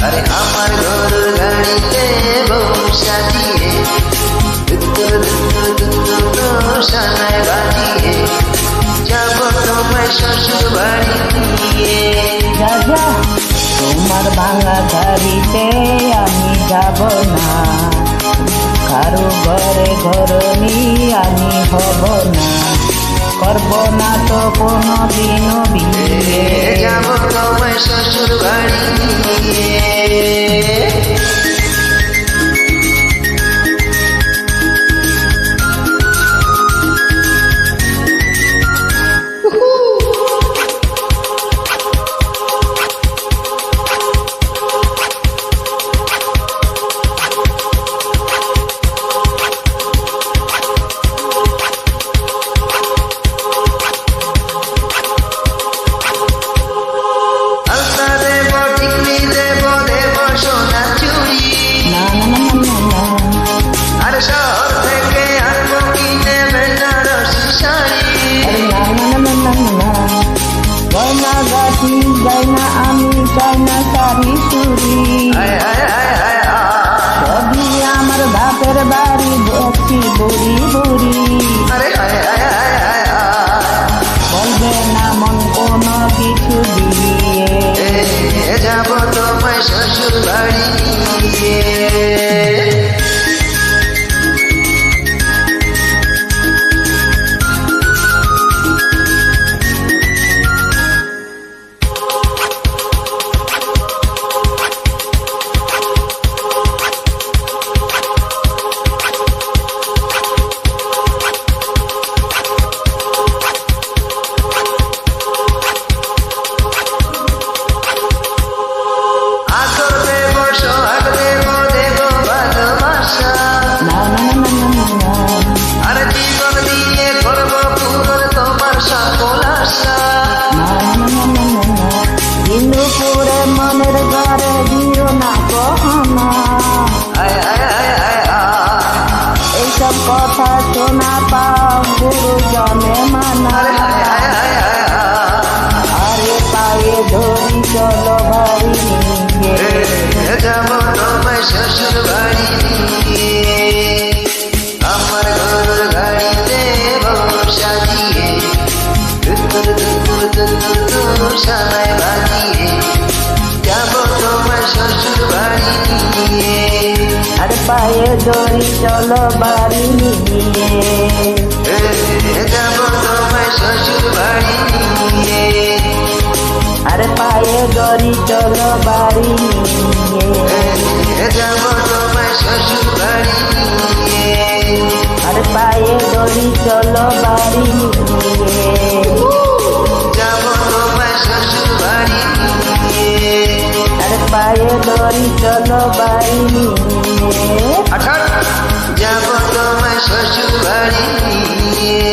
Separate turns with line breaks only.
আরে আমার গরুর গাড়িতে বউ সাজিয়ে সানায় বাজিয়ে যাব তোমায় শ্বশুর বাড়ি নিয়ে।
রাজা তোমার ভাঙা গাড়িতে আমি যাব না, কারো ঘরে ঘরনি আমি হব না, করব না তো কোনোদিনও বিয়ে।
যাব তোমায় শ্বশুর বাড়ি নিয়ে।
যাই না আমি চাই না সারি সুরি, যদি আমার বাপের বাড়ি বসি বুড়ি বুড়ি, বলবে না মন কোনো কিছু দিয়ে।
যাব তোমায় শ্বশুর বাড়ি নিয়ে।
পুরে মনের ঘরে দিও না কখনো এইসব কথা শোনা পাও গুরুজনে মানা। আরে পায়ে ধরি চলো বাড়ি নিয়ে,
যাব তোমায় শ্বশুর বাড়ি নিয়ে। আমার গরুর গাড়িতে বউ সাজিয়ে সানায় বাজিয়ে যাব তোমায় শ্বশুর বাড়ি নিয়ে।
আর পায়ে ধরি চলো বাড়ি নিয়ে,
যাব তোমায় শ্বশুর বাড়ি নিয়ে।
আর পায়ে ধরি চলো বাড়ি নিয়ে,
যাব তোমায় শ্বশুর বাড়ি নিয়ে।
আর পায়ে ধরি চলো বাড়ি নিয়ে,
যাব তোমায় শ্বশুর বাড়ি নিয়ে।
আর পায়ে ধরি চলো বাড়ি নিয়ে।
যাব তোমায় শ্বশুর বাড়ি নিয়ে।